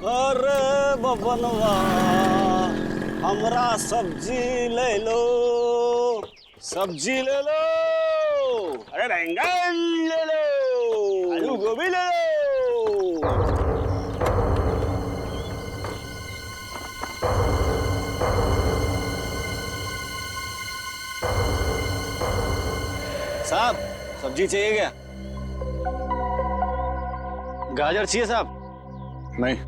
अरे बबनवा हमरा सब्जी ले लो, सब्जी ले लो। अरे बैंगन ले लो, आलू गोभी ले लो। साहब सब्जी चाहिए क्या? गाजर चाहिए साहब? नहीं।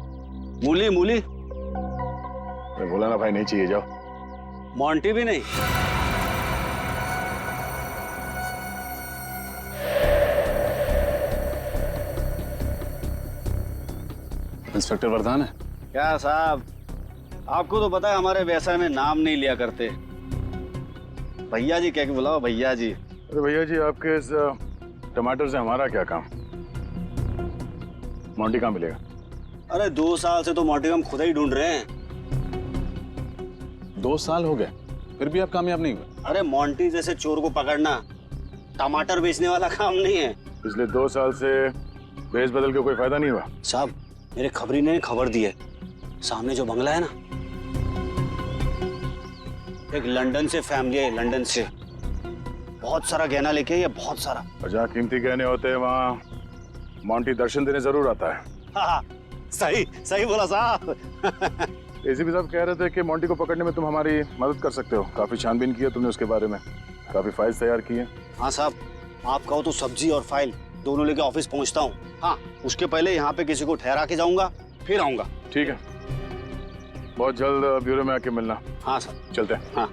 मूली मूली? मैं बोला ना भाई नहीं चाहिए, जाओ। मोंटी भी नहीं? इंस्पेक्टर वर्धान है क्या साहब, आपको तो पता है हमारे व्यवसाय में नाम नहीं लिया करते। भैया जी क्या बुलाओ, भैया जी। अरे भैया जी, आपके इस टमाटर से हमारा क्या काम? मोंटी कहाँ मिलेगा? अरे 2 साल से तो मोंटी हम खुद ही ढूंढ रहे हैं। 2 साल हो गए फिर भी आप कामयाब नहीं हुए? अरे मोंटी जैसे चोर को पकड़ना टमाटर बेचने वाला काम नहीं है। पिछले 2 साल से भेस बदल के कोई फायदा नहीं हुआ? साहब मेरे खबरी ने खबर दी है, सामने जो बंगला है ना, एक लंदन से फैमिली है, लंदन से बहुत सारा गहना लेके है, बहुत सारा। और जहाँ कीमती गहने होते हैं वहाँ मोंटी दर्शन देने जरूर आता है। हाँ, सही सही बोला साहब। एसीपी साहब कह रहे थे कि मोंटी को पकड़ने में तुम हमारी मदद कर सकते हो। काफी छानबीन की है तुमने उसके बारे में, काफी फाइल्स तैयार की है। हाँ साहब, आप कहो तो सब्जी और फाइल दोनों लेके ऑफिस पहुंचता हूँ। हाँ, उसके पहले यहाँ पे किसी को ठहरा के जाऊंगा, फिर आऊंगा। ठीक है, बहुत जल्द ब्यूरो में आके मिलना। हाँ सर, चलते हैं। हाँ।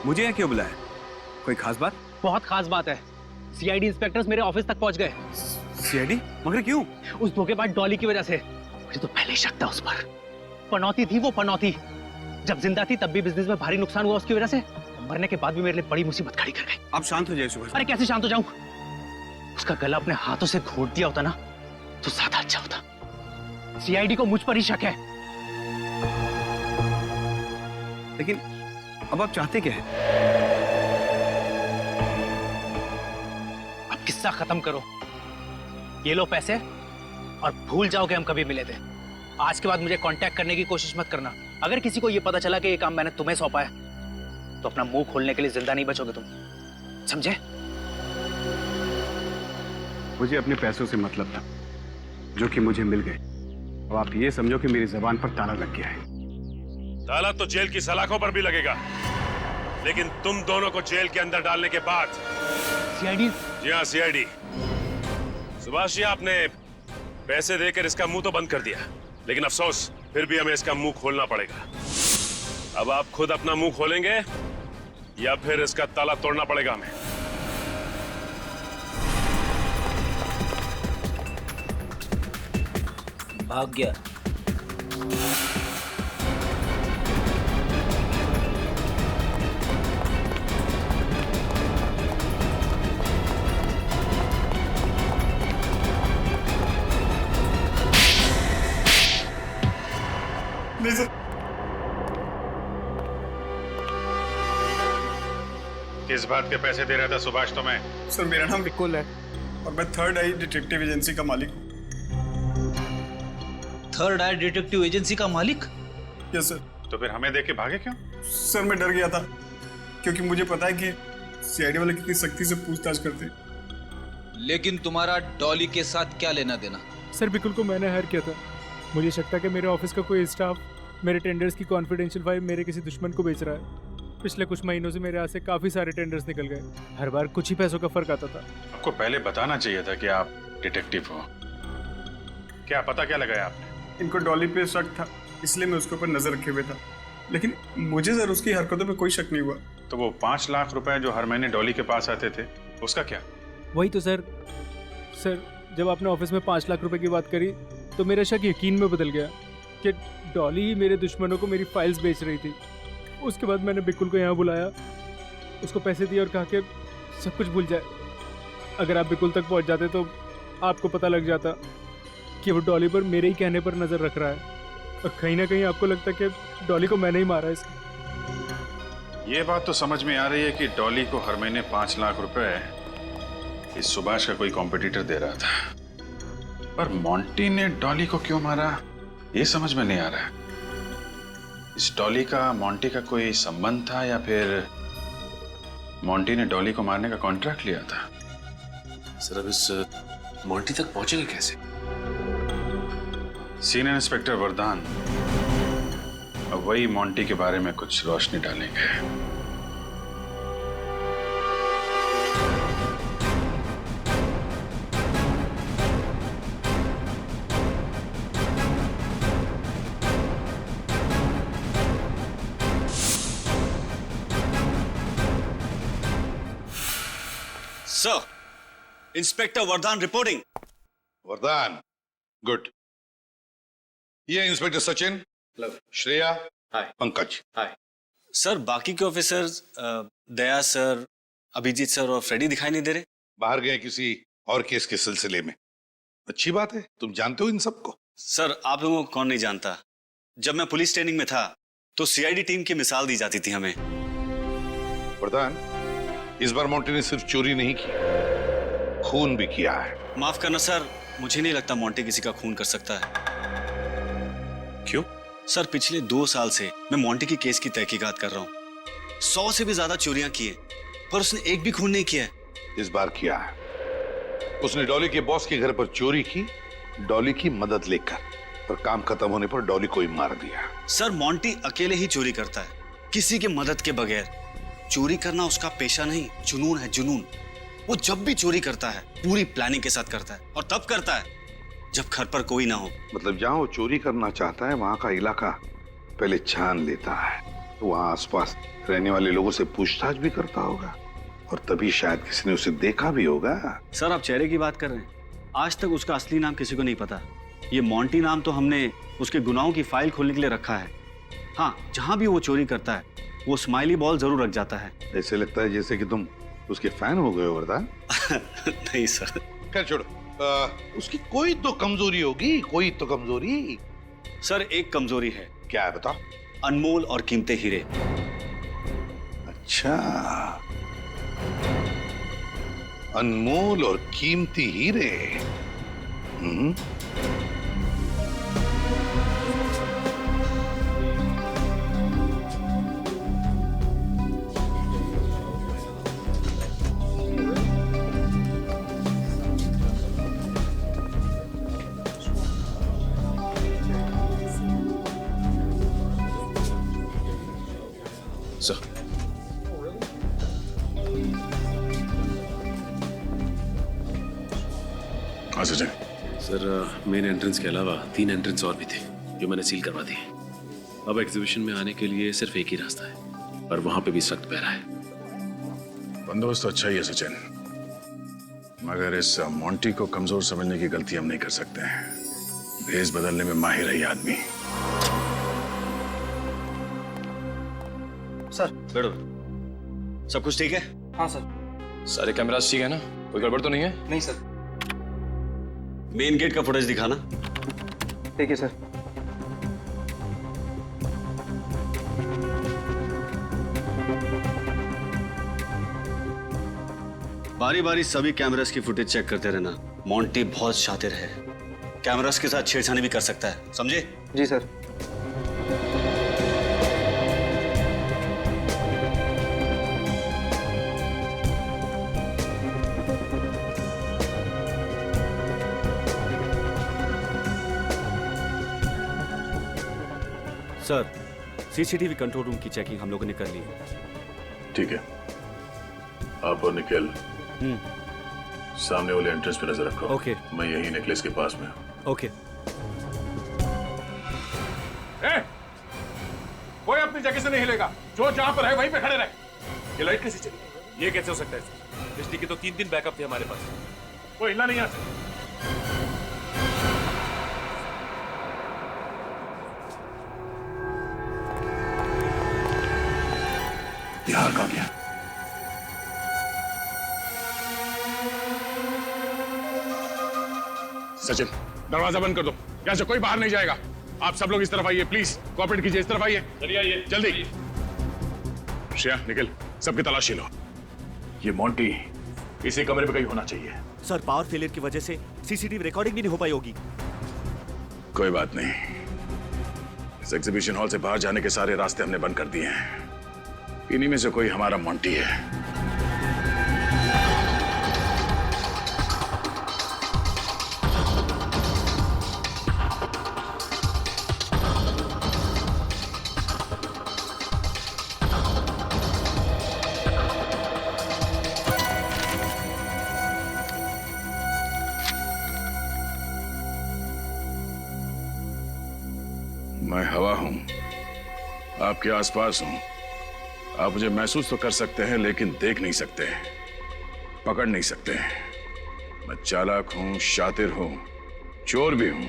मुझे यहाँ क्यों बुलाया? कोई खास बात? बहुत खास बात है। सीआईडी इंस्पेक्टर्स मेरे ऑफिस तक पहुंच गए। सीआईडी? मगर क्यों? उस धोखेबाज डॉली की वजह से। मुझे तो पहले ही शक था उस पर। पनौती थी वो, पनौती। जब जिंदा थी तब भी बिजनेस में भारी नुकसान हुआ उसकी वजह से, मरने के बाद भी मेरे लिए बड़ी मुसीबत खड़ी कर गई। आप शांत हो जाइए सुभाष। अरे कैसे शांत हो जाऊं? उसका गला अपने हाथों से घोट दिया होता ना तो ज्यादा अच्छा होता। सीआईडी को मुझ पर ही शक है। लेकिन अब आप चाहते क्या हैं? अब किस्सा खत्म करो, ये लो पैसे और भूल जाओ कि हम कभी मिले थे। आज के बाद मुझे कांटेक्ट करने की कोशिश मत करना। अगर किसी को ये पता चला कि ये काम मैंने तुम्हें सौंपा है तो अपना मुंह खोलने के लिए जिंदा नहीं बचोगे तुम, समझे? मुझे अपने पैसों से मतलब था जो कि मुझे मिल गए। अब आप ये समझो कि मेरी जबान पर ताला लग गया है। ताला तो जेल की सलाखों पर भी लगेगा, लेकिन तुम दोनों को जेल के अंदर डालने के बाद। सीआईडी? जी हाँ, सीआईडी। सुभाष जी, आपने पैसे देकर इसका मुंह तो बंद कर दिया, लेकिन अफसोस फिर भी हमें इसका मुंह खोलना पड़ेगा। अब आप खुद अपना मुंह खोलेंगे या फिर इसका ताला तोड़ना पड़ेगा हमें? भाग गया। नहीं सर। किस बात के पैसे दे रहा था सुभाष तुम्हें? सर मेरा नाम विकुल है और मैं थर्ड आई डिटेक्टिव एजेंसी का मालिक हूँ। थर्ड आई डिटेक्टिव एजेंसी का मालिक? Yes sir. तो फिर हमें देख के भागे क्यों? सर मैं डर गया था क्योंकि मुझे पता है कि सीआईडी वाले कितनी सख्ती से पूछताछ करते हैं। लेकिन तुम्हारा डॉली के साथ क्या लेना देना? सर बिल्कुल को मैंने हायर किया था। मुझे शक था कि मेरे ऑफिस का कोई स्टाफ मेरे टेंडर्स की कॉन्फिडेंशियल फाइल मेरे किसी दुश्मन को बेच रहा है। पिछले कुछ महीनों से मेरे यहाँ से काफ़ी सारे टेंडर्स निकल गए। हर बार कुछ ही पैसों का फर्क आता था। आपको पहले बताना चाहिए था कि आप डिटेक्टिव हो। क्या पता क्या लगाया आपने? इनको डॉली पे शक था इसलिए मैं उसके ऊपर नजर रखे हुए था, लेकिन मुझे सर उसकी हरकतों पे कोई शक नहीं हुआ। तो वो 5 लाख रुपए जो हर महीने डॉली के पास आते थे, उसका क्या? वही तो सर जब आपने ऑफिस में 5 लाख रुपए की बात करी तो मेरा शक यकीन में बदल गया कि डॉली ही मेरे दुश्मनों को मेरी फाइल्स बेच रही थी। उसके बाद मैंने बिकुल को यहाँ बुलाया उसको पैसे दिए और कहा कि सब कुछ भूल जाए। अगर आप बिल्कुल तक पहुंच जाते तो आपको पता लग जाता कि वो डॉली पर मेरे ही कहने पर नज़र रख रहा है, और कहीं ना कहीं आपको लगता कि डॉली को मैंने ही मारा है इसलिए। ये बात तो समझ में आ रही है कि डॉली को हर महीने 5 लाख रुपए इस सुभाष का कोई कॉम्पिटिटर दे रहा था, पर मोंटी ने डॉली को क्यों मारा ये समझ में नहीं आ रहा है। इस डॉली का मोंटी का कोई संबंध था या फिर मोंटी ने डॉली को मारने का कॉन्ट्रैक्ट लिया था? सर अब इस मोंटी तक पहुंचेंगे कैसे? सीनियर इंस्पेक्टर वरदान अब वही मोंटी के बारे में कुछ रोशनी डालेंगे। सर, इंस्पेक्टर वरदान रिपोर्टिंग। वरदान, गुड। ये इंस्पेक्टर सचिन, श्रेया, पंकज। सर, बाकी के ऑफिसर्स दया सर, अभिजीत सर और फ्रेडी दिखाई नहीं दे रहे। बाहर गए किसी और केस के सिलसिले में। अच्छी बात है, तुम जानते हो इन सबको? सर, आप लोगों को कौन नहीं जानता। जब मैं पुलिस ट्रेनिंग में था तो सीआईडी टीम की मिसाल दी जाती थी हमें। वरदान, इस बार मोंटी ने सिर्फ चोरी नहीं की, खून भी किया है। माफ करना सर, मुझे नहीं लगता मोंटी किसी का खून कर सकता है। क्यों? सर, पिछले 2 साल से मैं मोंटी की केस की तहकीकात कर रहा हूँ। 100 से भी ज्यादा चोरियां की हैं, पर उसने एक भी खून नहीं किया है। इस बार किया है। उसने डॉली के बॉस के घर पर चोरी की, डॉली की मदद लेकर, पर काम खत्म होने पर डॉली को ही मार दिया। सर, मोंटी अकेले ही चोरी करता है, किसी के मदद के बगैर। चोरी करना उसका पेशा नहीं, जुनून है, जुनून। वो जब भी चोरी करता है पूरी प्लानिंग के साथ करता है, और तब करता है जब घर पर कोई ना हो। मतलब जहां वो चोरी करना चाहता है वहां का इलाका पहले छान लेता है, वहां आसपास रहने वाले लोगों से पूछताछ भी करता होगा, और तभी शायद किसी ने उसे देखा भी होगा। सर, आप चेहरे की बात कर रहे हैं। आज तक उसका असली नाम किसी को नहीं पता। ये मोंटी नाम तो हमने उसके गुनाहों की फाइल खोलने के लिए रखा है। हाँ, जहां भी वो चोरी करता है वो स्माइली बॉल जरूर रख जाता है। ऐसे लगता है जैसे कि तुम उसके फैन हो गए हो वरदान। नहीं सर। खैर छोड़ो, उसकी कोई तो कमजोरी होगी, कोई तो कमजोरी। सर, एक कमजोरी है। क्या है बताओ? अनमोल और कीमती हीरे। अच्छा, अनमोल और कीमती हीरे। सर, हाँ सचिन। सर, मेन एंट्रेंस के अलावा 3 एंट्रेंस और भी थे जो मैंने सील करवा दिए। अब एग्जीबिशन में आने के लिए सिर्फ एक ही रास्ता है, पर वहां पे भी सख्त पहरा है। बंदोबस्त तो अच्छा ही है सचिन, मगर इस मोंटी को कमजोर समझने की गलती हम नहीं कर सकते हैं। भेष बदलने में माहिर है ये आदमी। सर, बैठो। सब कुछ ठीक है? हाँ सर। सारे कैमरास ठीक है ना? कोई गड़बड़ तो नहीं है? नहीं सर। मेन गेट का फुटेज दिखाना। ठीक है सर। बारी बारी सभी कैमरास की फुटेज चेक करते रहना। मोंटी बहुत शातिर है, कैमरास के साथ छेड़छाड़ी भी कर सकता है, समझे? जी sir. Sir, CCTV control room की चेकिंग हम लोगों ने कर ली है। ठीक है, आप और निखिल सामने वाले एंट्रेंस पे नजर रखो। ओके। मैं यही नेकलेस के पास में हूँ। ओके। कोई अपनी जगह से नहीं हिलेगा, जो जहां पर है वहीं पे खड़े रहे। ये लाइट कैसे चली? ये कैसे हो सकता है सर? बिजली की तो 3 दिन बैकअप थे हमारे पास। कोई हिलना नहीं यहाँ से। बिहार कहाँ गया? सचिन, दरवाजा बंद कर दो, यहाँ से कोई बाहर नहीं जाएगा। आप सब लोग इस तरफ आइए, प्लीज कोऑपरेट कीजिए, इस तरफ आइए। चलिए आइए, जल्दी। श्रेया, निखिल, सबकी तलाशी लो। ये मोंटी इसी कमरे में कहीं होना चाहिए। सर, पावर फेलियर की वजह से सीसीटीवी रिकॉर्डिंग भी नहीं हो पाई होगी। कोई बात नहीं, इस एग्जीबिशन हॉल से बाहर जाने के सारे रास्ते हमने बंद कर दिए हैं। इन्हीं में से कोई हमारा मोंटी है। मैं हवा हूं, आपके आसपास हूं। आप मुझे महसूस तो कर सकते हैं लेकिन देख नहीं सकते, पकड़ नहीं सकते। मैं चालाक हूं, शातिर हूं, चोर भी हूं,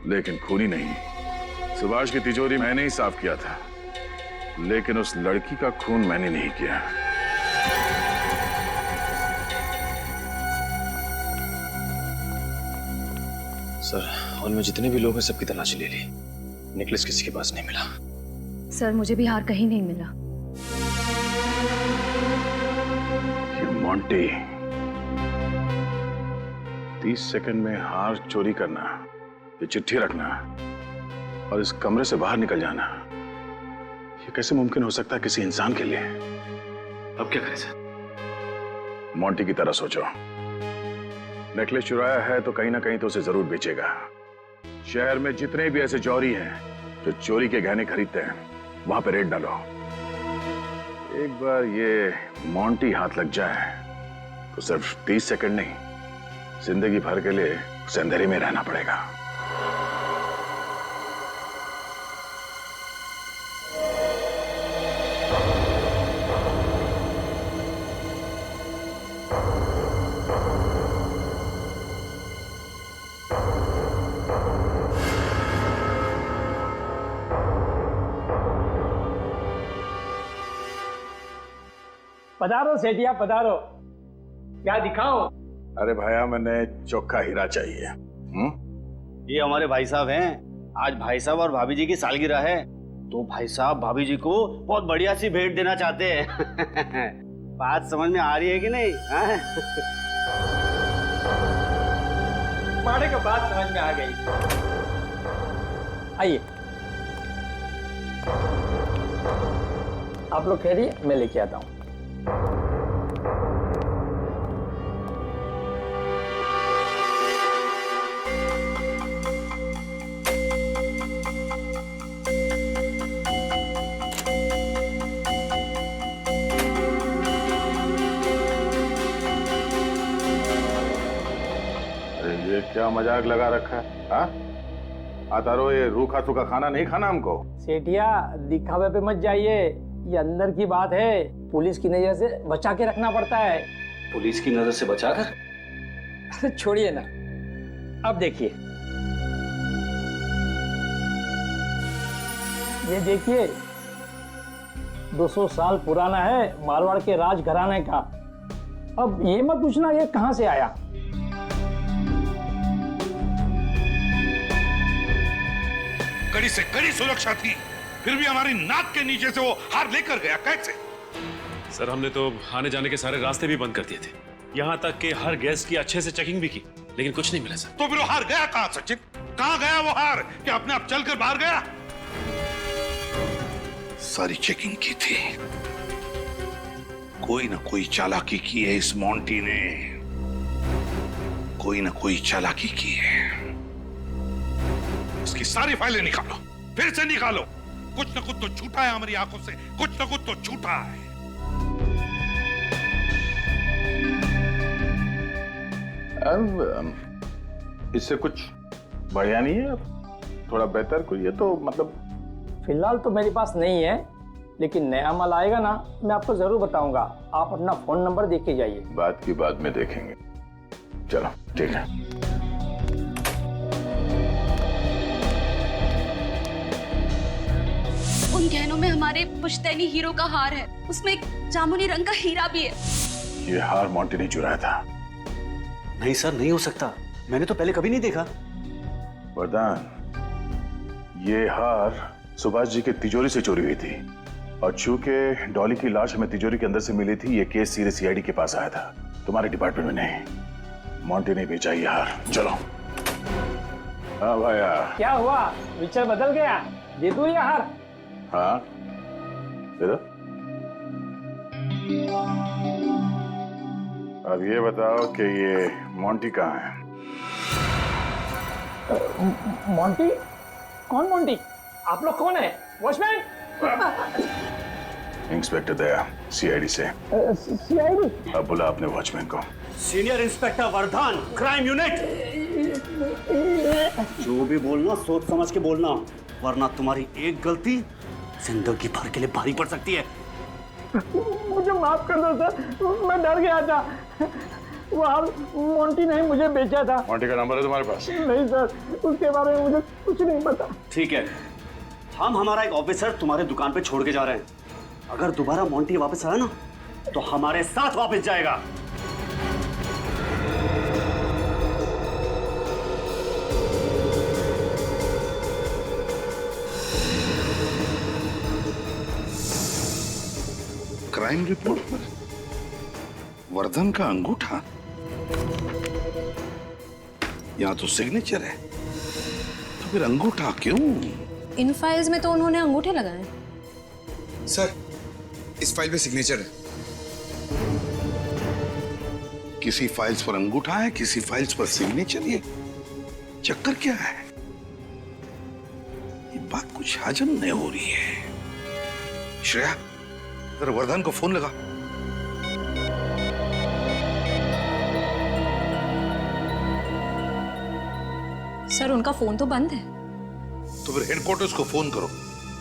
लेकिन खूनी नहीं। सुभाष की तिजोरी मैंने ही साफ किया था, लेकिन उस लड़की का खून मैंने नहीं किया। सर, हॉल में जितने भी लोग हैं सबकी तलाशी ले ली, नेकलेस किसी के पास नहीं मिला। सर, मुझे भी हार कहीं नहीं मिला। ये मोंटी 30 सेकंड में हार चोरी करना, ये चिट्ठी रखना और इस कमरे से बाहर निकल जाना, ये कैसे मुमकिन हो सकता है किसी इंसान के लिए? अब क्या करें सर? मोंटी की तरह सोचो। नेकलेस चुराया है तो कहीं ना कहीं तो उसे जरूर बेचेगा। शहर में जितने भी ऐसे चोरी हैं जो चोरी के गहने खरीदते हैं, वहां पे रेड डालो। एक बार ये मोंटी हाथ लग जाए तो सिर्फ 30 सेकंड नहीं, जिंदगी भर के लिए उसे अंधेरे में रहना पड़ेगा। पधारो सेठिया, पधारो। क्या दिखाओ? अरे भाया, मैंने चोखा हीरा चाहिए। ये हमारे भाई साहब हैं। आज भाई साहब और भाभी जी की सालगिरह है, तो भाई साहब भाभी जी को बहुत बढ़िया सी भेंट देना चाहते हैं। बात समझ में आ रही है कि नहीं? माड़े का बात समझ में आ गई। आइए, आप लोग ठहरिए, मैं लेके आता हूँ। ये क्या मजाक लगा रखा है? हाँ, आतारो, ये रूखा सूखा खाना नहीं खाना हमको। सेठिया, दिखावे पे मत जाइए, ये अंदर की बात है। पुलिस की नजर से बचा के रखना पड़ता है। पुलिस की नजर से बचाकर? छोड़िए ना, अब देखिए, ये देखिए 200 साल पुराना है, मारवाड़ के राज घराने का। अब ये मत पूछना ये कहां से आया। कड़ी से कड़ी सुरक्षा थी, फिर भी हमारी नाक के नीचे से वो हार लेकर गया। कैसे? सर, हमने तो आने जाने के सारे रास्ते भी बंद कर दिए थे, यहाँ तक कि हर गेस्ट की अच्छे से चेकिंग भी की, लेकिन कुछ नहीं मिला सर। तो फिर वो हार गया कहां सचिन? कहां गया वो हार? क्या अपने आप चलकर बाहर गया? सारी चेकिंग की थी, कोई ना कोई चालाकी की है इस मोंटी ने, कोई ना कोई चालाकी की है। इसकी सारी फाइलें निकालो, फिर से निकालो। कुछ ना कुछ तो छूटा है हमारी आंखों से, कुछ ना कुछ तो छूटा है। इससे कुछ बढ़िया नहीं है? थोड़ा बेहतर कोई है तो मतलब? फिलहाल तो मेरे पास नहीं है, लेकिन नया माल आएगा ना, मैं आपको जरूर बताऊंगा। आप अपना फोन नंबर देख के जाइए। बात की बाद में देखेंगे। चलो ठीक है। उन गहनों में हमारे पुश्तैनी हीरो का हार है, उसमें एक जामुनी रंग का हीरा भी है। ये हार मोंटी ने चुराया था। नहीं सर, नहीं हो सकता। मैंने तो पहले कभी नहीं देखा। वरदान, ये हार सुभाष जी के तिजोरी से चोरी हुई थी और चूंकि डॉली की लाश हमें तिजोरी के अंदर से मिली थी, ये केस सीधे सीआईडी के पास आया था, तुम्हारे डिपार्टमेंट में नहीं। मॉन्टी ने बेचा ये हार। चलो। हाँ भाया। क्या हुआ, विचार बदल गया? दे दूं ये हार? हाँ दे दो। अब ये बताओ कि ये मॉन्टी कहाँ है? मोंटी? कौन मोंटी? आप लोग कौन है? वॉचमैन? इंस्पेक्टर दया, सीआईडी से। सीआईडी? अब बुला अपने वॉचमैन को। Senior inspector Vardhan, crime unit. जो भी बोलना सोच समझ के बोलना, वरना तुम्हारी एक गलती जिंदगी भर के लिए भारी पड़ सकती है। मुझे माफ कर दो सर, मैं डर गया था। वो हार मोंटी ने मुझे बेचा था। मॉन्टी का नंबर है तुम्हारे पास? नहीं सर, उसके बारे में मुझे कुछ नहीं पता। ठीक है, हम हमारा एक ऑफिसर तुम्हारे दुकान पे छोड़ के जा रहे हैं। अगर दोबारा मोंटी वापस आया ना, तो हमारे साथ वापस जाएगा। क्राइम रिपोर्ट पर वर्धन का अंगूठा, यहाँ तो सिग्नेचर है, तो फिर अंगूठा क्यों? इन फाइल्स में तो उन्होंने अंगूठे लगाए। सर, इस फाइल पे सिग्नेचर है। किसी फाइल्स पर अंगूठा है, किसी फाइल्स पर सिग्नेचर। ये चक्कर क्या है? ये बात कुछ हजम नहीं हो रही है। श्रेया, जरा वर्धन को फोन लगा। सर, उनका फोन तो बंद है। तो फिर हेडक्वार्टर्स को फोन करो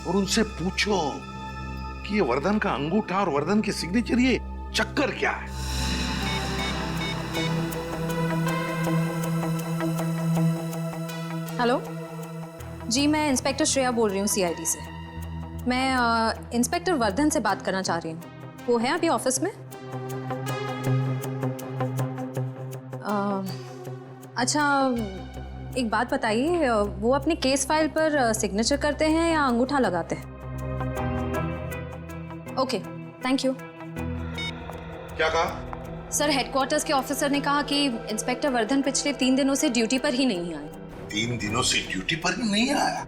और उनसे पूछो कि ये वर्धन का अंगूठा और वर्धन की सिग्नेचर, ये चक्कर क्या है? हेलो जी, मैं इंस्पेक्टर श्रेया बोल रही हूँ सीआईडी से। मैं इंस्पेक्टर वर्धन से बात करना चाह रही हूँ। वो है अभी ऑफिस में? अच्छा, एक बात बताइए, वो अपने केस फाइल पर सिग्नेचर करते हैं या अंगूठा लगाते हैं? Okay, thank you. क्या कहा? सर, हेडक्वार्टर्स के ऑफिसर ने कहा कि इंस्पेक्टर वर्धन पिछले 3 दिनों से ड्यूटी पर ही नहीं आए। 3 दिनों से ड्यूटी पर ही नहीं आया?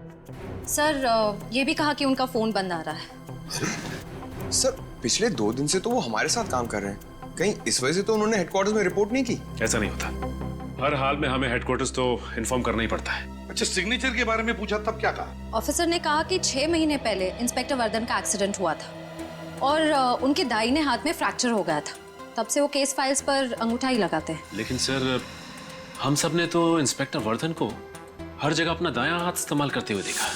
सर, ये भी कहा कि उनका फोन बंद आ रहा है। सर, पिछले 2 दिन से तो वो हमारे साथ काम कर रहे हैं। कहीं इस वजह से तो उन्होंने हेडक्वार्टर्स में रिपोर्ट नहीं की? ऐसा नहीं होता, हर हाल में हमें हेडक्वार्टर्स तो इन्फॉर्म करना ही पड़ता है। अच्छा, सिग्नेचर के बारे में पूछा तब क्या कहा? ऑफिसर ने कहा कि 6 महीने पहले इंस्पेक्टर वर्धन का एक्सीडेंट हुआ था और उनके दाहिने हाथ में फ्रैक्चर हो गया था। तब से वो केस फाइल्स पर अंगूठा ही लगाते हैं। लेकिन सर, हम सब ने तो इंस्पेक्टर वर्धन को हर जगह अपना दायां हाथ इस्तेमाल करते हुए देखा।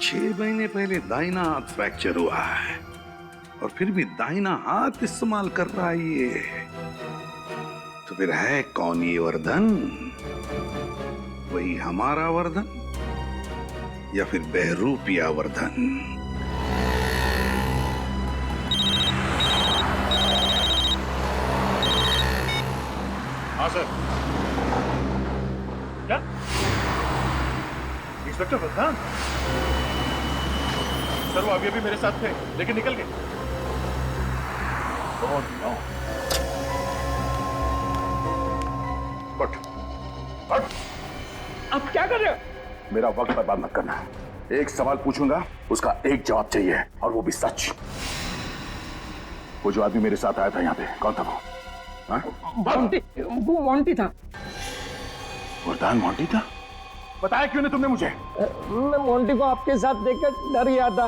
छह महीने पहले दाहिना हाथ फ्रैक्चर हुआ है और फिर भी दाहिना हाथ इस्तेमाल कर रहा है ये। तो फिर है कौन ये वर्धन? वही हमारा वर्धन या फिर बहरूपिया वर्धन? हाँ सर। क्या इंस्पेक्टर वर्धन? सर, वो अभी मेरे साथ थे लेकिन निकल गए। Oh, no. बट आप क्या कर रहे हो? मेरा वक्त बर्बाद मत करना। एक सवाल पूछूंगा, उसका एक जवाब चाहिए और वो भी सच। वो जो आदमी मेरे साथ आया था यहाँ पे, कौन था वो? मोंटी, वो मोंटी था। वर्धन मोंटी था? बताया क्यों नहीं तुमने मुझे? मैं मोंटी को आपके साथ देखकर डर गया था।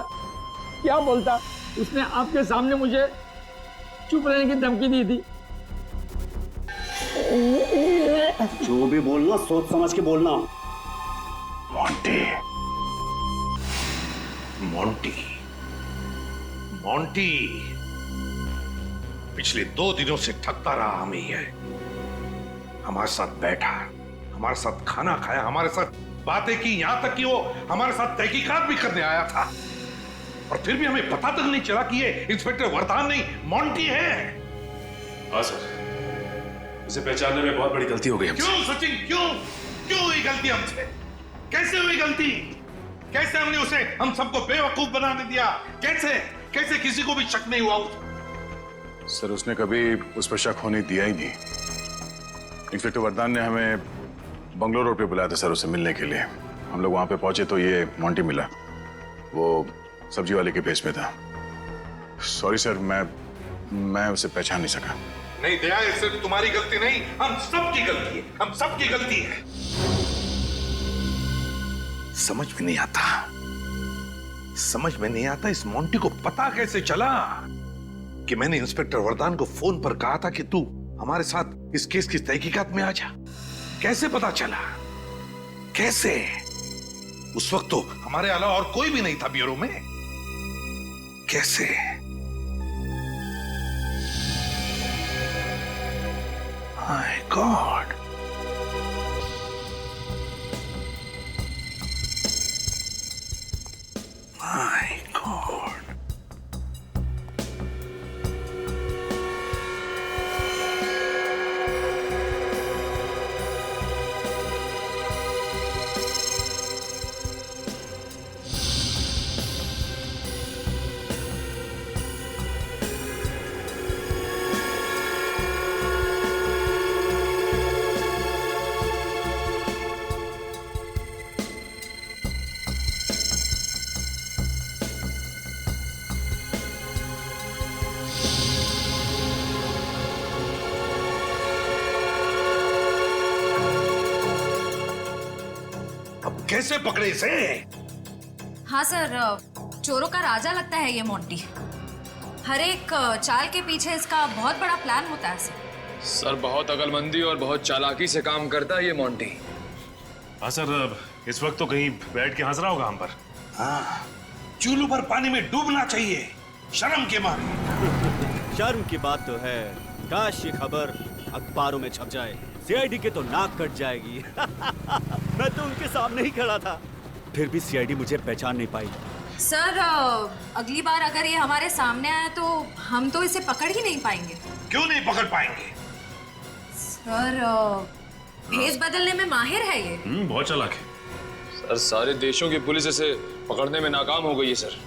क्या बोलता? उसने आपके सामने मुझे चुप रहने की धमकी दी थी। जो भी बोलना सोच समझ के बोलना। मोंटी, मोंटी, मोंटी पिछले 2 दिनों से ठगता रहा हमें। ये हमारे साथ बैठा, हमारे साथ खाना खाया, हमारे साथ बातें की, यहां तक कि वो हमारे साथ तहकीकात भी करने आया था, और फिर भी हमें पता तक नहीं चला कि ये इंस्पेक्टर वरदान नहीं मोंटी है। हाँ सर, उसे पहचानने में बहुत बड़ी गलती हो गई हमसे। क्यों सचिन, क्यों हुई गलती हमसे? कैसे हुई गलती? कैसे हमने उसे हम सबको बेवकूफ बनाने दिया? कैसे किसी को भी शक नहीं हुआ? सर उसने कभी उस पर शक होने दिया ही नहीं। इंस्पेक्टर वरदान ने हमें बंगलोर रोड पे बुलाया था सर उसे मिलने के लिए। हम लोग वहां पे पहुंचे तो ये मोंटी मिला, वो सब्जी वाले के भेष में था। सॉरी सर, मैं उसे पहचान नहीं सका। नहीं दया, ये सिर्फ तुम्हारी गलती नहीं, हम सबकी गलती है, हम सबकी गलती है। समझ में नहीं आता इस मोंटी को पता कैसे चला कि मैंने इंस्पेक्टर वरदान को फोन पर कहा था कि तू हमारे साथ इस केस की तहकीकात में आ जा। कैसे पता चला? कैसे? उस वक्त तो हमारे अलावा और कोई भी नहीं था ब्यूरो में। कैसे? My God. My God. कैसे पकड़े इसे? हाँ सर, चोरों का राजा लगता है ये मोंटी। हर एक चाल के पीछे इसका बहुत बड़ा प्लान होता है सर, बहुत अकलमंदी और बहुत चालाकी से काम करता है ये मोंटी। हाँ सर, इस वक्त तो कहीं बैठ के हंस रहा होगा हम पर। हाँ, चूल्हू पर पानी में डूबना चाहिए शर्म के मारे। शर्म की बात तो है, काश ये खबर अखबारों में छप जाए, सीआईडी के तो नाक कट जाएगी। मैं तो उनके सामने ही खड़ा था, फिर भी सीआईडी मुझे पहचान नहीं पाई। सर, अगली बार अगर ये हमारे सामने आया तो हम तो इसे पकड़ ही नहीं पाएंगे। क्यों नहीं पकड़ पाएंगे? सर, भेष बदलने में माहिर है ये। बहुत चालाक है सर। सारे देशों की पुलिस इसे पकड़ने में नाकाम हो गई है सर।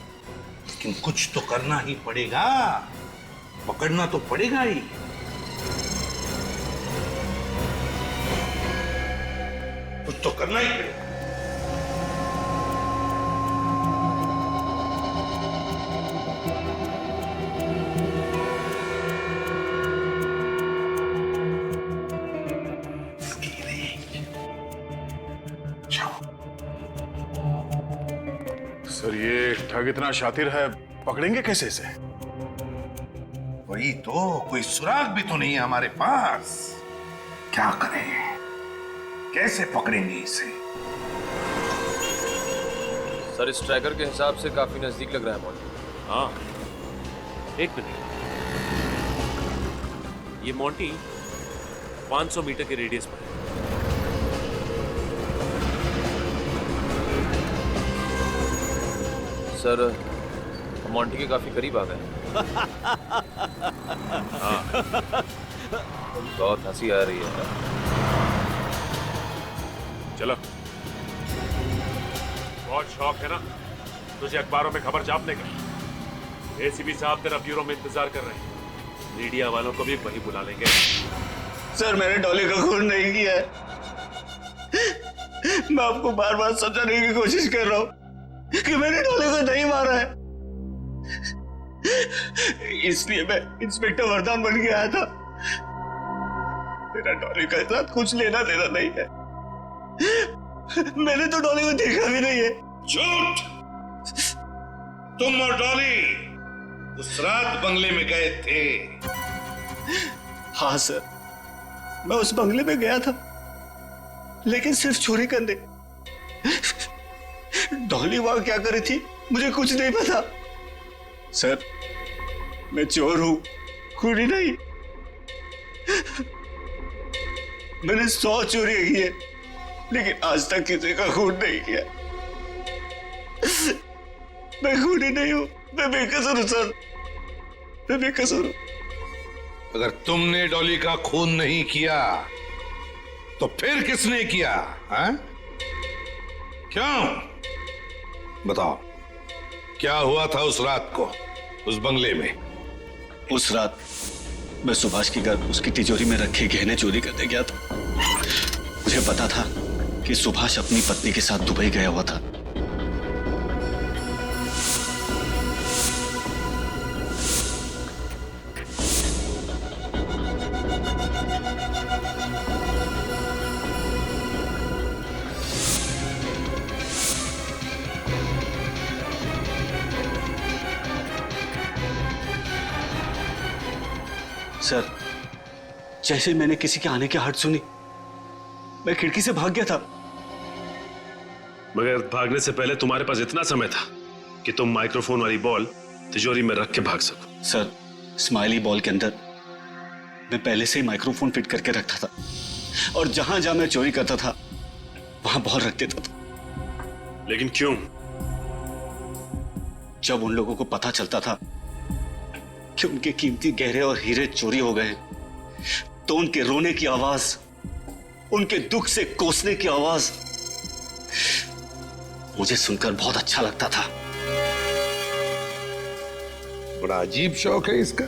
लेकिन कुछ तो करना ही पड़ेगा, पकड़ना तो पड़ेगा ही। कुछ तो करना ही पड़ेगा। सर ये ठग इतना शातिर है, पकड़ेंगे कैसे इसे? वही तो, कोई सुराग भी तो नहीं है हमारे पास। क्या करें? कैसे पकड़ेंगे इसे? सर इस ट्रैकर के हिसाब से काफी नजदीक लग रहा है मोंटी। हाँ, एक मिनट, ये मोंटी 500 मीटर के रेडियस पर है। सर हम मोंटी के काफी करीब आ गए। हाँ, बहुत हंसी आ रही है। चलो, बहुत शौक है ना तुझे अखबारों में खबर छापने का। एसीपी साहब तेरा ब्यूरो में इंतजार कर रहे हैं, मीडिया वालों को भी वही बुला लेंगे। सर मैंने डॉली का खून नहीं किया है। मैं आपको बार बार समझाने की कोशिश कर रहा हूं कि मैंने डॉली को नहीं मारा है, इसलिए मैं इंस्पेक्टर वरदान बन के आया था। मेरा डॉली के साथ कुछ लेना देना नहीं है। मैंने तो डॉली को देखा भी नहीं है। झूठ! तुम और डॉली उस रात बंगले में गए थे। हाँ सर, मैं उस बंगले में गया था, लेकिन सिर्फ चोरी करने। डॉली वहां क्या कर रही थी मुझे कुछ नहीं पता। सर मैं चोर हूं, खूनी नहीं। मैंने 100 चोरी की है, लेकिन आज तक किसी का खून नहीं किया। मैं खूनी नहीं हूं, मैं बेकसूर हूं सर, मैं बेकसूर हूं। अगर तुमने डॉली का खून नहीं किया तो फिर किसने किया? है? क्यों? बताओ, क्या हुआ था उस रात को उस बंगले में? उस रात मैं सुभाष के घर उसकी तिजोरी में रखे गहने चोरी करने गया था। मुझे पता था कि सुभाष अपनी पत्नी के साथ दुबई गया हुआ था। सर, जैसे मैंने किसी के आने की आहट सुनी, मैं खिड़की से भाग गया था। मगर भागने से पहले तुम्हारे पास इतना समय था कि तुम माइक्रोफोन वाली बॉल तिजोरी में रख के भाग सको। सर, स्माइली बॉल के अंदर मैं पहले से ही माइक्रोफोन फिट करके रखता था, और जहां जहां मैं चोरी करता था वहां बॉल रख देता था। लेकिन क्यों? जब उन लोगों को पता चलता था कि उनके कीमती गहरे और हीरे चोरी हो गए, तो उनके रोने की आवाज, उनके दुख से कोसने की आवाज मुझे सुनकर बहुत अच्छा लगता था। बड़ा अजीब शौक है इसका।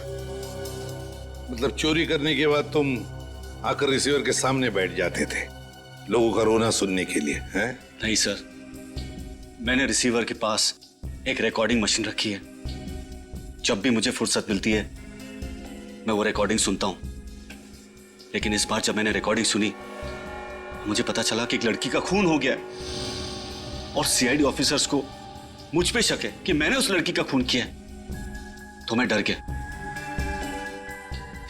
मतलब चोरी करने के बाद तुम आकर रिसीवर के सामने बैठ जाते थे लोगों का रोना सुनने के लिए, हैं? नहीं सर, मैंने रिसीवर के पास एक रिकॉर्डिंग मशीन रखी है। जब भी मुझे फुर्सत मिलती है मैं वो रिकॉर्डिंग सुनता हूं। लेकिन इस बार जब मैंने रिकॉर्डिंग सुनी, मुझे पता चला कि एक लड़की का खून हो गया है और सीआईडी ऑफिसर्स को मुझ पे शक है कि मैंने उस लड़की का खून किया है। तो मैं डर गया।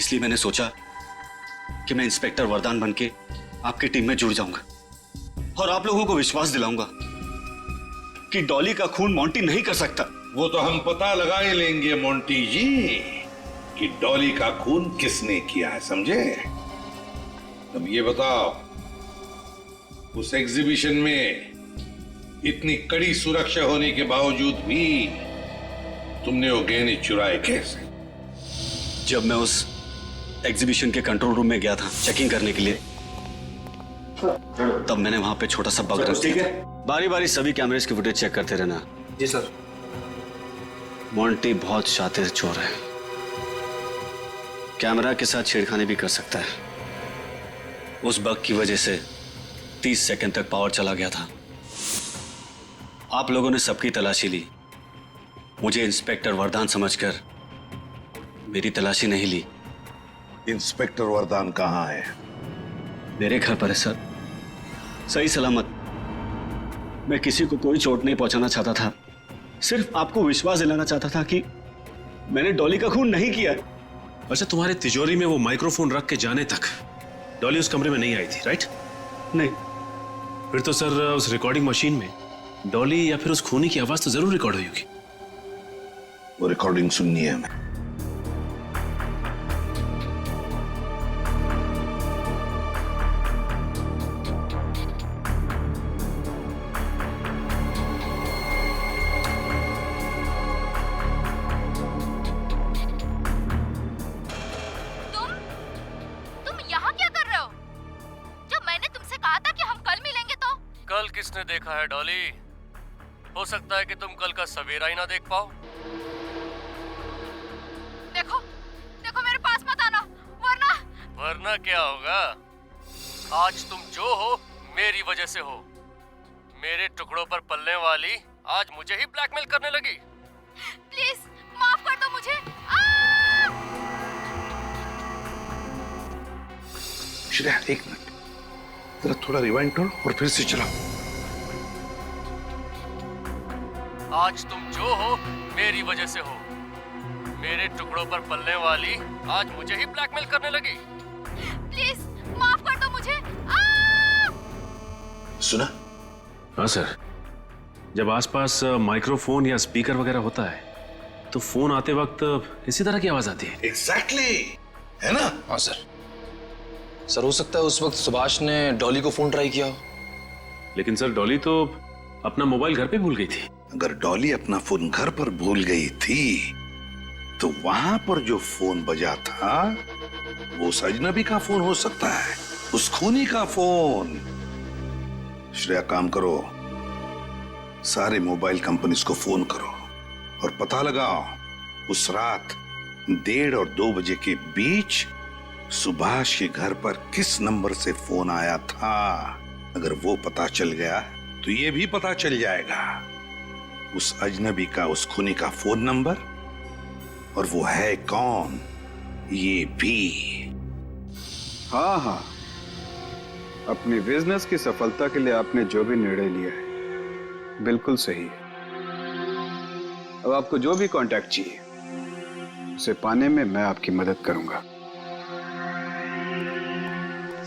इसलिए मैंने सोचा कि मैं इंस्पेक्टर वरदान बनके आपकी टीम में जुड़ जाऊंगा और आप लोगों को विश्वास दिलाऊंगा कि डॉली का खून मोंटी नहीं कर सकता। वो तो हम पता लगा ही लेंगे मोंटी जी कि डॉली का खून किसने किया है, समझे? अब ये बताओ, उस एग्जीबिशन में इतनी कड़ी सुरक्षा होने के बावजूद भी तुमने वो गहने चुराए कैसे? जब मैं उस एग्जीबिशन के कंट्रोल रूम में गया था चेकिंग करने के लिए, तब मैंने वहां पे छोटा सा बग रख दिया। बारी बारी सभी कैमरेज की फुटेज चेक करते रहना। जी सर। मोंटी बहुत शातिर चोर है, कैमरा के साथ छेड़खानी भी कर सकता है। उस बग की वजह से 30 सेकंड तक पावर चला गया था। आप लोगों ने सबकी तलाशी ली, मुझे इंस्पेक्टर वरदान समझकर मेरी तलाशी नहीं ली। इंस्पेक्टर वरदान कहाँ है? मेरे घर पर है सर, सही सलामत। मैं किसी को कोई चोट नहीं पहुंचाना चाहता था, सिर्फ आपको विश्वास दिलाना चाहता था कि मैंने डॉली का खून नहीं किया। अच्छा, तुम्हारे तिजोरी में वो माइक्रोफोन रख के जाने तक डॉली उस कमरे में नहीं आई थी, राइट? नहीं। फिर तो सर उस रिकॉर्डिंग मशीन में डॉली या फिर उस खूनी की आवाज तो जरूर रिकॉर्ड हुई होगी। वो रिकॉर्डिंग सुननी है हमें। किसने देखा है डॉली? हो सकता है कि तुम कल का सवेरा ही ना देख पाओ। देखो देखो मेरे पास मत आना, वरना क्या होगा? आज तुम जो हो मेरी वजह से हो। मेरे टुकड़ों पर पलने वाली आज मुझे ही ब्लैकमेल करने लगी। प्लीज माफ कर दो मुझे। श्रेया, एक मिनट, जरा थोड़ा रिवाइंड करो और फिर से चलाओ। आज तुम जो हो मेरी वजह से हो। मेरे टुकड़ों पर पलने वाली आज मुझे ही ब्लैकमेल करने लगी। प्लीज माफ कर दो मुझे। सुना? हाँ सर, जब आसपास माइक्रोफोन या स्पीकर वगैरह होता है तो फोन आते वक्त इसी तरह की आवाज आती है। एग्जैक्टली, है ना? हाँ सर। सर, हो सकता है उस वक्त सुभाष ने डॉली को फोन ट्राई किया हो। लेकिन सर डॉली तो अपना मोबाइल घर पे भूल गई थी। अगर डॉली अपना फोन घर पर भूल गई थी तो वहां पर जो फोन बजा था वो उस अजनबी का फोन हो सकता है, उस खूनी का फोन। श्रेया, काम करो, सारे मोबाइल कंपनीज को फोन करो और पता लगाओ उस रात 1:30 और 2 बजे के बीच सुभाष के घर पर किस नंबर से फोन आया था। अगर वो पता चल गया तो ये भी पता चल जाएगा उस अजनबी का, उस खूनी का फोन नंबर, और वो है कौन ये भी। हाँ हाँ, अपनी बिजनेस की सफलता के लिए आपने जो भी निर्णय लिया है बिल्कुल सही है। अब आपको जो भी कांटेक्ट चाहिए उसे पाने में मैं आपकी मदद करूंगा।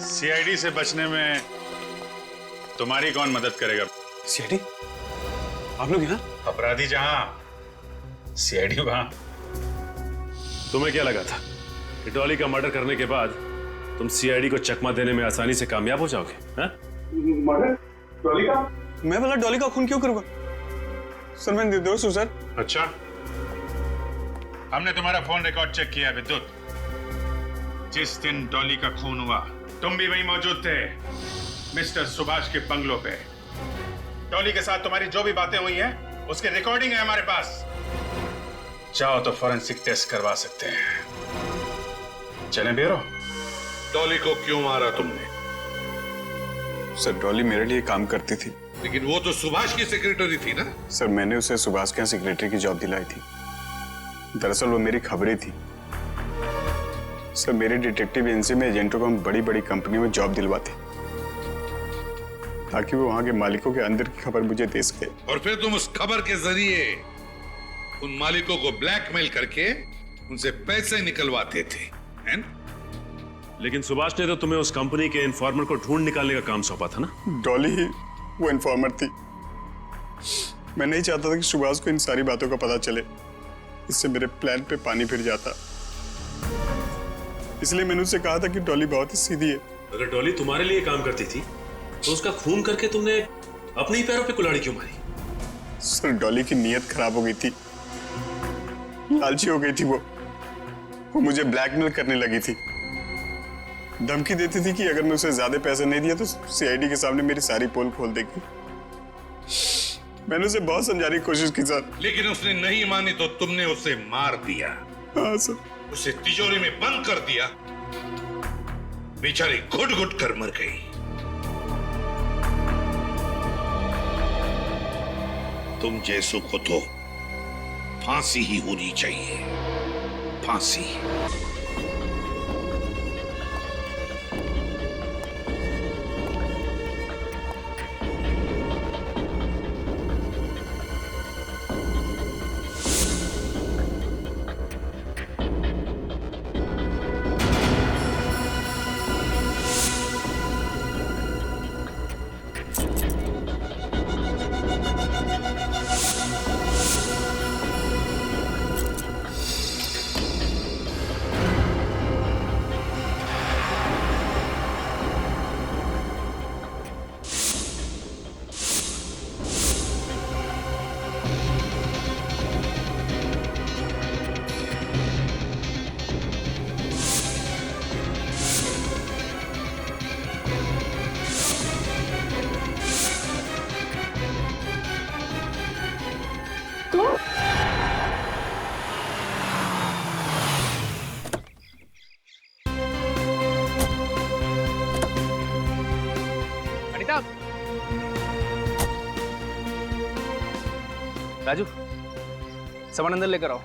सीआईडी से बचने में तुम्हारी कौन मदद करेगा? सीआईडी? आप लोग यहाँ? अपराधी जहां, सीआईडी वहां। तुम्हें क्या लगा था कि डॉली का मर्डर करने के बाद तुम सीआईडी को चकमा देने में आसानी से कामयाब हो जाओगे? मर्डर? डॉली का? मैं भला डॉली का खून क्यों करूंगा? सर मैं निर्दोष हूं सर। अच्छा, हमने तुम्हारा फोन रिकॉर्ड चेक किया विद्युत। जिस दिन डॉली का खून हुआ तुम भी वहीं मौजूद थे, मिस्टर सुभाष के बंगलो पे। डॉली के साथ तुम्हारी जो भी बातें हुई हैं उसकी रिकॉर्डिंग है हमारे पास। चाहो तो फॉरेंसिक टेस्ट करवा सकते हैं। चलें ब्यूरो। डॉली को क्यों मारा तुमने? सर डॉली मेरे लिए काम करती थी। लेकिन वो तो सुभाष की सेक्रेटरी थी ना? सर मैंने उसे सुभाष के यहाँ सेक्रेटरी की जॉब दिलाई थी। दरअसल वो मेरी खबरें थी। सर मेरे डिटेक्टिव एजेंसी में एजेंटों को हम बड़ी बड़ी कंपनियों में जॉब दिलवाते ताकि वो वहां के मालिकों के अंदर की खबर मुझे दे सके। और फिर तुम उस खबर के जरिए उन मालिकों को ब्लैकमेल करके उनसे पैसे निकलवाते थे, हैं? लेकिन सुभाष ने तो तुम्हें उस कंपनी के इन्फॉर्मर को ढूंढ निकालने का काम सौंपा था ना? डॉली ही वो इन्फॉर्मर थी। मैं नहीं चाहता था कि सुभाष को इन सारी बातों का पता चले, इससे मेरे प्लान पे पानी फिर जाता। इसलिए मैंने उससे कहा था कि डॉली बहुत ही सीधी है। अगर डॉली तुम्हारे लिए काम करती थी तो उसका खून करके तुमने अपने ही पैरों पे कुल्हाड़ी क्यों मारी? सर डॉली की नीयत खराब हो गई थी, लालची हो गई थी। वो मुझे ब्लैकमेल करने लगी थी, धमकी देती थी कि अगर मैं उसे ज्यादा पैसे नहीं दिया तो सीआईडी के सामने मेरी सारी पोल खोल देगी। मैंने उसे बहुत समझाने की कोशिश की सर, लेकिन उसने नहीं मानी तो तुमने उसे मार दिया। हाँ सर। उसे तिजोरी में बंद कर दिया, बेचारी घुट घुट कर मर गई। तुम जैसों को तो फांसी ही होनी चाहिए, फांसी। राजू, सामान अंदर लेकर आओ।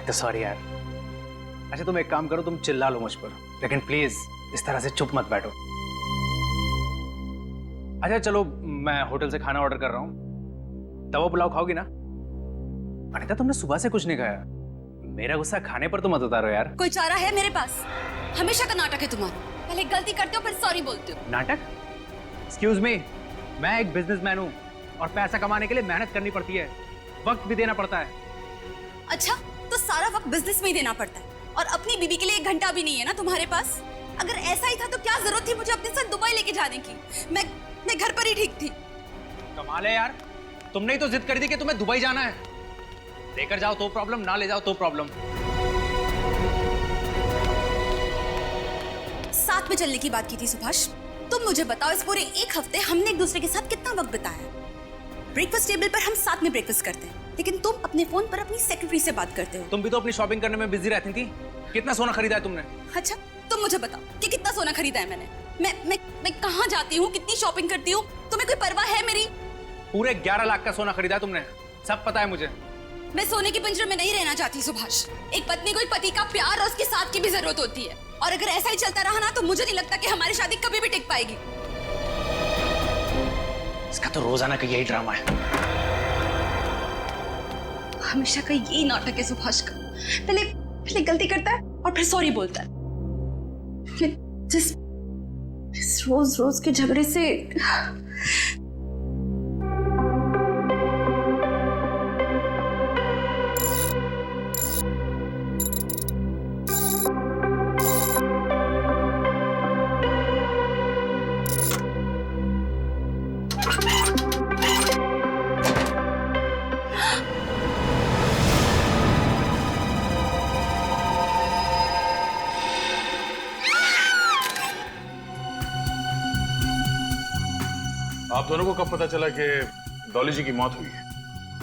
तो सॉरी यार। अच्छा तुम एक काम करो, तुम चिल्ला लो मुझ पर, लेकिन प्लीज इस तरह से चुप मत बैठो। अच्छा चलो, मैं होटल से खाना ऑर्डर कर रहा हूँ। तवा पुलाव खाओगी ना? अनिता तुमने सुबह से कुछ नहीं खाया। मेरा गुस्सा खाने पर तो मत उतारो यार। कोई चारा है मेरे पास? हमेशा का नाटक है तुम्हारा। पहले गलती करते हो फिर सॉरी बोलते हो। नाटक? एक्सक्यूज मी, मैं एक बिजनेसमैन हूँ, और पैसा कमाने के लिए मेहनत करनी पड़ती है, वक्त भी देना पड़ता है। अच्छा, तो सारा वक्त बिजनेस में ही देना पड़ता है और अपनी बीवी के लिए 1 घंटा भी नहीं है ना तुम्हारे पास? अगर ऐसा ही था तो क्या जरूरत थी मुझे अपने साथ दुबई लेके जाने की? मैं घर पर ही ठीक थी। कमाल है यार, तुमने ही तो जिद कर दी कि तुम्हें दुबई जाना है। लेकर जाओ तो प्रॉब्लम, ना ले जाओ तो प्रॉब्लम। साथ में चलने की बात की थी सुभाष। तुम मुझे बताओ, इस पूरे 1 हफ्ते हमने एक दूसरे के साथ कितना वक्त बिताया? ब्रेकफास्ट टेबल पर हम साथ में ब्रेकफास्ट करते हैं, लेकिन तुम अपने फोन पर अपनी सेक्रेटरी से बात करते हो। तुम भी तो अपनी शॉपिंग करने में बिजी रहती थी। कितना सोना खरीदा है तुमने? अच्छा, तुम मुझे बताओ कि कितना सोना खरीदा है मैंने? मैं कहाँ जाती हूँ, कितनी शॉपिंग करती हूँ, तुम्हें कोई परवाह है मेरी? पूरे 11 लाख का सोना खरीदा है तुमने, सब पता है मुझे। मैं सोने के पिंजरे में नहीं रहना चाहती सुभाष। एक पत्नी को एक पति का प्यार और उसके साथ की भी जरूरत होती है, और अगर ऐसा ही चलता रहा ना तो मुझे नहीं लगता कि हमारी शादी कभी भी टिक पाएगी। इसका तो रोजाना का यही ड्रामा है। हमेशा का यही नाटक है सुभाष का। पहले गलती करता है और फिर सॉरी बोलता है। फिर जिस रोज के झगड़े से आप दोनों को कब पता चला कि डॉली जी की मौत हुई है?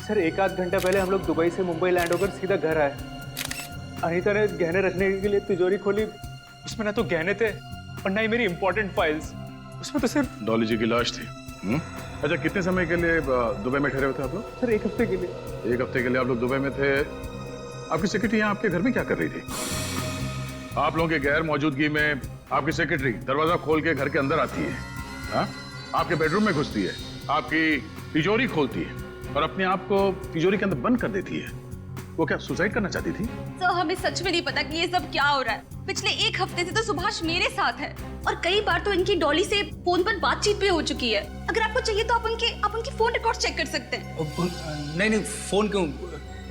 सर 1-8 घंटा पहले हम लोग दुबई से मुंबई लैंड होकर सीधा घर आए। अनीता ने गहने रखने के लिए तिजोरी खोली, उसमें ना तो गहने थे और ना ही मेरी इंपॉर्टेंट फाइल्स। उसमें तो सिर्फ डॉली जी की लाश थी। अच्छा, कितने समय के लिए दुबई में ठहरे हुए थे आप लोग? सर 1 हफ्ते के लिए। 1 हफ्ते के लिए आप लोग दुबई में थे। आपकी सेक्रेटरी यहाँ आपके घर में क्या कर रही थी? आप लोगों के गैर मौजूदगी में आपकी सेक्रेटरी दरवाजा खोल के घर के अंदर आती है, हाँ? आपके बेडरूम में घुसती है, आपकी तिजोरी खोलती है और अपने आप को तिजोरी के अंदर बंद कर देती है। वो क्या सुसाइड करना चाहती थी? तो हमें सच में नहीं पता कि ये सब क्या हो रहा है। पिछले 1 हफ्ते से तो सुभाष मेरे साथ है और कई बार तो इनकी डॉली से फोन पर बातचीत भी हो चुकी है। अगर आपको चाहिए तो आप उनके फोन रिकॉर्ड चेक कर सकते हैं। नहीं, फोन क्यों?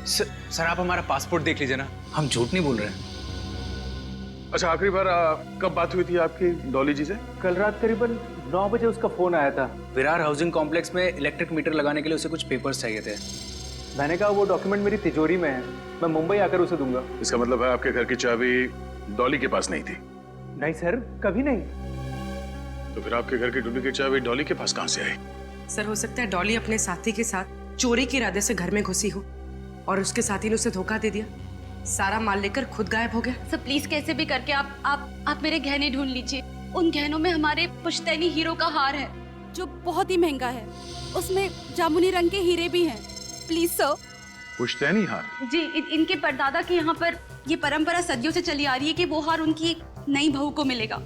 सर आप हमारा पासपोर्ट देख लीजिए ना, हम झूठ नहीं बोल रहे हैं। अच्छा, आखिरी बार कब बात हुई थी आपकी डॉली जी से? कल रात करीबन 9 बजे उसका फोन आया था। विरार हाउसिंग कॉम्प्लेक्स में इलेक्ट्रिक मीटर लगाने के लिए उसे कुछ पेपर्स चाहिए थे। मैंने कहा वो डॉक्यूमेंट मेरी तिजोरी में है, मैं मुंबई आकर उसे दूंगा। इसका मतलब है आपके घर की चाबी डॉली के पास नहीं थी? नहीं सर, कभी नहीं। तो फिर आपके घर की डुप्लीकेट चाबी डॉली के पास कहां से आई? सर हो सकता है डॉली अपने साथी के साथ चोरी के इरादे से घर में घुसी हो और उसके साथी ने उसे धोखा दे दिया, सारा माल लेकर खुद गायब हो गया। सर प्लीज कैसे भी करके आप मेरे गहने ढूंढ लीजिए। उन गहनों में हमारे पुश्तैनी हीरो का हार है जो बहुत ही महंगा है, उसमें जामुनी रंग के हीरे भी हैं। Please sir. पुश्तैनी हार? जी, इनके परदादा के यहाँ पर ये परंपरा सदियों से चली आ रही है कि वो हार उनकी एक नई बहू को मिलेगा।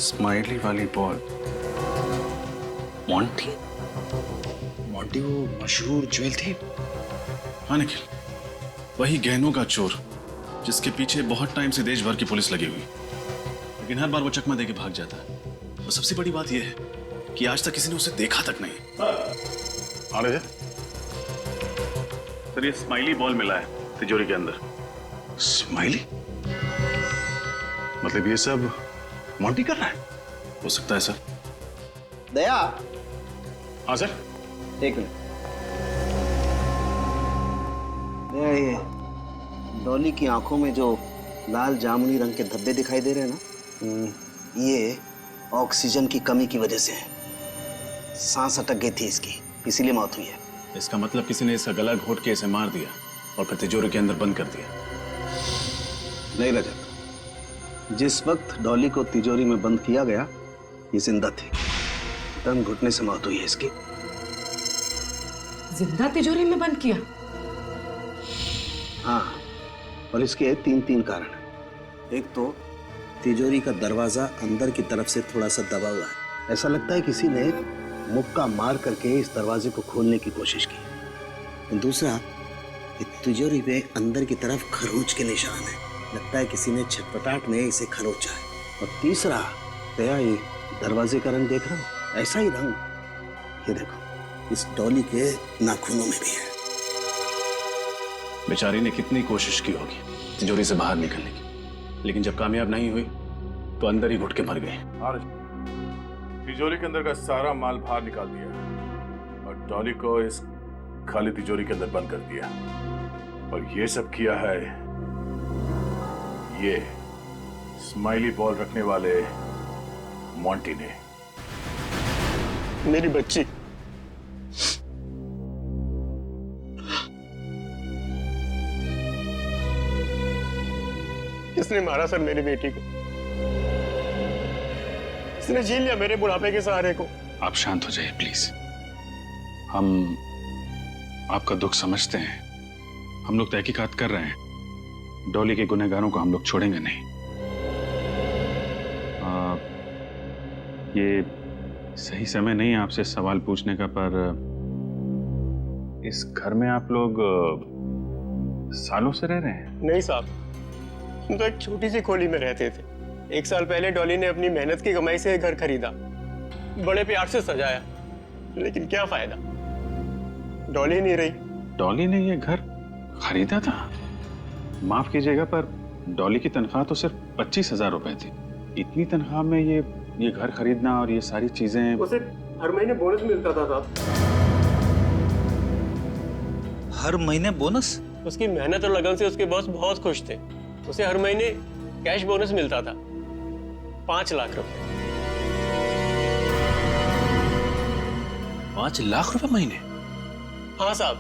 स्माइली वाली बॉल। मॉन्टी? मॉन्टी वो मशहूर ज्वेल थी? हाँ निखिल, वही गहनों का चोर जिसके पीछे बहुत टाइम से देश भर की पुलिस लगी हुई, लेकिन हर बार वो चकमा देके भाग जाता है। और सबसे बड़ी बात यह है कि आज तक किसी ने उसे देखा तक नहीं। अरे सर, ये स्माइली बॉल मिला है तिजोरी के अंदर। स्माइली? मतलब ये सब मॉन्टी कर रहा है? हो सकता है सर। दया। हाँ सर। एक मिनट। दया, ये डॉली की आंखों में जो लाल जामुनी रंग के धब्बे दिखाई दे रहे हैं ना, ये ऑक्सीजन की कमी की वजह से है। सांस अटक गई थी इसकी, इसीलिए मौत हुई है। इसका मतलब किसी ने इसका गला घोट के इसे मार दिया और फिर तिजोरी के अंदर बंद कर दिया। नहीं रजत, जिस वक्त डॉली को तिजोरी में बंद किया गया ये जिंदा थी। दम घुटने से मौत हुई है इसकी। जिंदा तिजोरी में बंद किया? हाँ, और इसके 3 कारण हैं। एक तो तिजोरी का दरवाजा अंदर की तरफ से थोड़ा सा दबा हुआ है। ऐसा लगता है किसी ने मुक्का मार करके इस दरवाजे को खोलने की कोशिश की। दूसरा, तिजोरी पे अंदर की तरफ खरोंच के निशान है, लगता है किसी ने छटपटाट में इसे खरोचा है। और तीसरा, दया, ये दरवाजे का रंग देख रहा हो, ऐसा ही रंग ये देखो इस डॉली के नाखूनों में भी है। बेचारी ने कितनी कोशिश की होगी तिजोरी से बाहर निकलने की, लेकिन जब कामयाब नहीं हुई तो अंदर ही घुट के मर गए। तिजोरी के अंदर का सारा माल बाहर निकाल दिया और डॉली को इस खाली तिजोरी के अंदर बंद कर दिया। और ये सब किया है ये स्माइली बॉल रखने वाले मॉन्टी ने। मेरी बच्ची, किसने मारा सर मेरी बेटी को? किसने झील लिया मेरे बुढ़ापे के सहारे को? आप शांत हो जाइए प्लीज। हम आपका दुख समझते हैं, हम लोग तहकीकात कर रहे हैं। डॉली के गुनहगारों को हम लोग छोड़ेंगे नहीं। ये सही समय नहीं है आपसे सवाल पूछने का, पर इस घर में आप लोग सालों से रह रहे हैं? नहीं साहब, हम तो एक छोटी सी खोली में रहते थे। 1 साल पहले डॉली ने अपनी मेहनत की कमाई से घर खरीदा, बड़े प्यार से सजाया, लेकिन क्या फायदा, डॉली नहीं रही। डॉली ने ये घर खरीदा था? माफ कीजिएगा, पर डॉली की तनख्वाह तो सिर्फ 25,000 रुपए थी। इतनी तनख्वाह में ये घर खरीदना और ये सारी चीजें। उसे हर महीने बोनस मिलता था साहब। हर महीने बोनस? उसकी मेहनत और लगन से उसके बॉस बहुत खुश थे। उसे हर महीने कैश बोनस मिलता था, 5 लाख रुपए। 5 लाख रुपए महीने? हाँ साहब,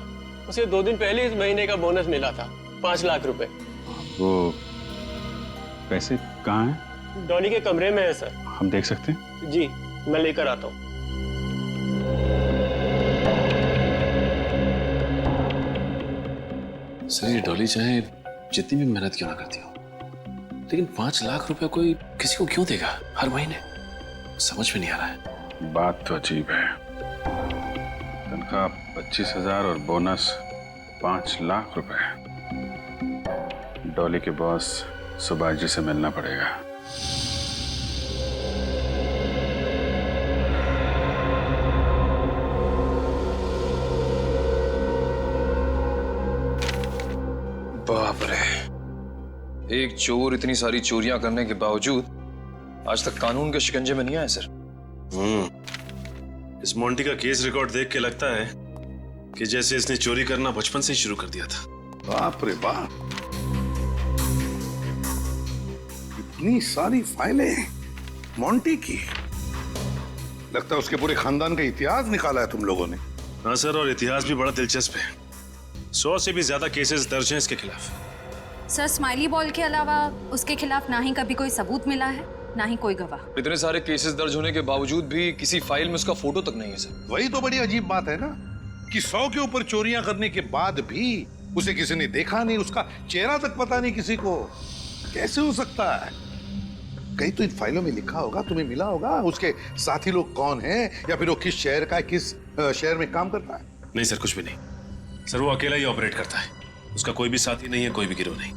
उसे 2 दिन पहले इस महीने का बोनस मिला था, 5 लाख रुपए। वो पैसे कहाँ हैं? डॉली के कमरे में है सर। हम देख सकते हैं? जी, मैं लेकर आता हूँ। सर, ये डॉली चाहे जितनी भी मेहनत क्यों ना करती हो, लेकिन 5 लाख रुपए कोई किसी को क्यों देगा हर महीने? समझ में नहीं आ रहा है। बात तो अजीब है। तनख्वाह 25,000 और बोनस 5 लाख रुपए। डॉली के बॉस सुभाष जी से मिलना पड़ेगा। बाप रे, एक चोर इतनी सारी चोरियां करने के बावजूद आज तक कानून के शिकंजे में नहीं आया सर। इस मोंटी का केस रिकॉर्ड देख के लगता है कि जैसे इसने चोरी करना बचपन से ही शुरू कर दिया था। बाप रे बाप, इतनी सारी फाइलें मोंटी की। लगता है उसके पूरे खानदान का इतिहास निकाला है तुम लोगों ने। हाँ सर, और इतिहास भी बड़ा दिलचस्प है। 100 से भी ज्यादा केसेस दर्ज हैं इसके खिलाफ। सर, स्माइली बॉल के अलावा उसके खिलाफ ना ही कभी कोई सबूत मिला है, ना ही कोई गवाह। इतने सारे केसेस दर्ज होने के बावजूद भी किसी फाइल में उसका फोटो तक नहीं है सर। वही तो बड़ी अजीब बात है ना, कि 100 के ऊपर चोरियां करने के बाद भी उसे किसी ने देखा नहीं, उसका चेहरा तक पता नहीं किसी को। कैसे हो सकता है? कहीं तो इन फाइलों में लिखा होगा, तुम्हें मिला होगा उसके साथी लोग कौन हैं, या फिर वो किस शहर का है, किस शहर में काम करता है। नहीं सर, कुछ भी नहीं सर, वो अकेला ही ऑपरेट करता है। उसका कोई भी साथी नहीं है, कोई भी गिरोह नहीं।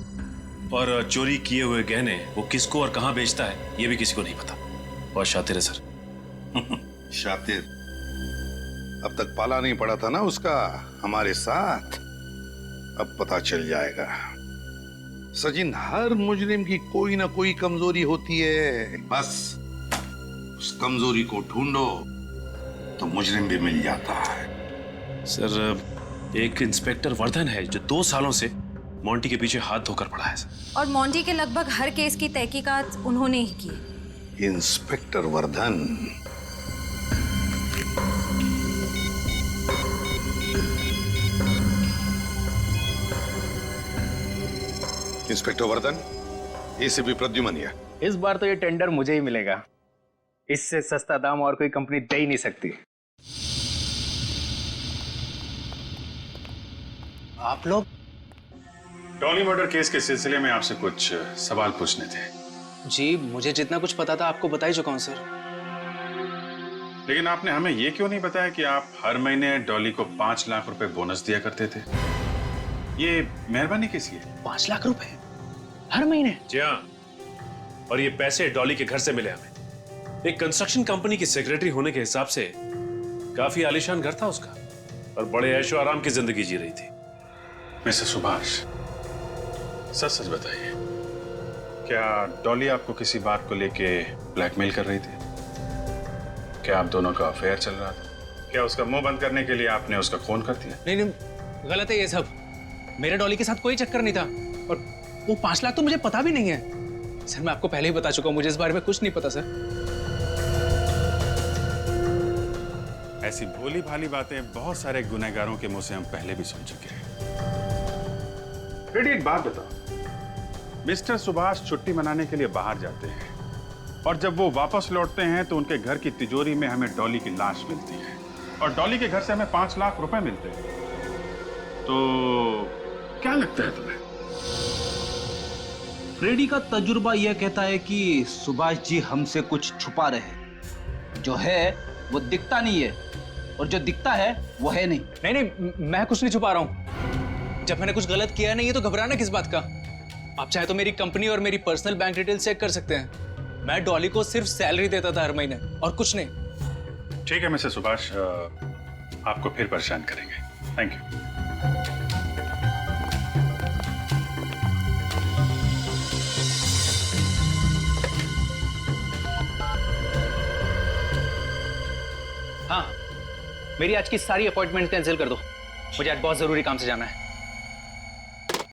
और चोरी किए हुए गहने वो किसको और कहां बेचता है ये भी किसी को नहीं पता। बहुत शातिर है सर। शातिर? अब तक पाला नहीं पड़ा था ना उसका हमारे साथ, अब पता चल जाएगा। सचिन, हर मुजरिम की कोई ना कोई कमजोरी होती है, बस उस कमजोरी को ढूंढो तो मुजरिम भी मिल जाता है। सर, एक इंस्पेक्टर वर्धन है जो 2 सालों से मोंटी के पीछे हाथ धोकर पड़ा है सर। और मोंटी के लगभग हर केस की तहकीकात उन्होंने ही की। Inspector Vardhan? Inspector Vardhan, ACP Pradyuman. इस बार तो ये टेंडर मुझे ही मिलेगा। इससे सस्ता दाम और कोई कंपनी दे ही नहीं सकती। आप लोग? डॉली मर्डर केस के सिलसिले में आपसे कुछ सवाल पूछने थे। जी, मुझे जितना कुछ पता था आपको बता ही चुका हूं सर। लेकिन आपने हमें ये क्यों नहीं बताया कि आप हर महीने डॉली को 5 लाख रुपए बोनस दिया करते थे? ये मेहरबानी किसी है? 5 लाख रुपए हर महीने? जी हाँ, और ये पैसे डॉली के घर से मिले हमें। एक कंस्ट्रक्शन कंपनी की सेक्रेटरी होने के हिसाब से काफी आलीशान घर था उसका, और बड़े ऐशो आराम की जिंदगी जी रही थी। मिस्टर सुभाष, सच सच बताइए, क्या डॉली आपको किसी बात को लेके ब्लैकमेल कर रही थी? क्या आप दोनों का अफेयर चल रहा था? क्या उसका मुंह बंद करने के लिए आपने उसका खून कर दिया? नहीं नहीं, गलत है ये सब। मेरे डॉली के साथ कोई चक्कर नहीं था, और वो 5 लाख तो मुझे पता भी नहीं है। सर, मैं आपको पहले ही बता चुका हूं, मुझे इस बारे में कुछ नहीं पता सर। ऐसी भोली भाली बातें बहुत सारे गुनहगारों के मुंह से हम पहले भी सुन चुके हैं। रेडी, एक बात बताओ, मिस्टर सुभाष छुट्टी मनाने के लिए बाहर जाते हैं, और जब वो वापस लौटते हैं तो उनके घर की तिजोरी में हमें डॉली की लाश मिलती है, और डॉली के घर से हमें 5 लाख रुपए मिलते हैं। तो क्या लगता है तुम्हें? फ्रेडी का तजुर्बा यह कहता है कि सुभाष जी हमसे कुछ छुपा रहे हैं। जो है वो दिखता नहीं है, और जो दिखता है वो है नहीं। नहीं नहीं, मैं कुछ नहीं छुपा रहा हूं। जब मैंने कुछ गलत किया नहीं है तो घबराना किस बात का? आप चाहे तो मेरी कंपनी और मेरी पर्सनल बैंक डिटेल चेक कर सकते हैं। मैं डॉली को सिर्फ सैलरी देता था हर महीने, और कुछ नहीं। ठीक है मिस्टर सुभाष, आपको फिर परेशान करेंगे। Thank you. हाँ, मेरी आज की सारी अपॉइंटमेंट कैंसिल कर दो। मुझे आज बहुत जरूरी काम से जाना है।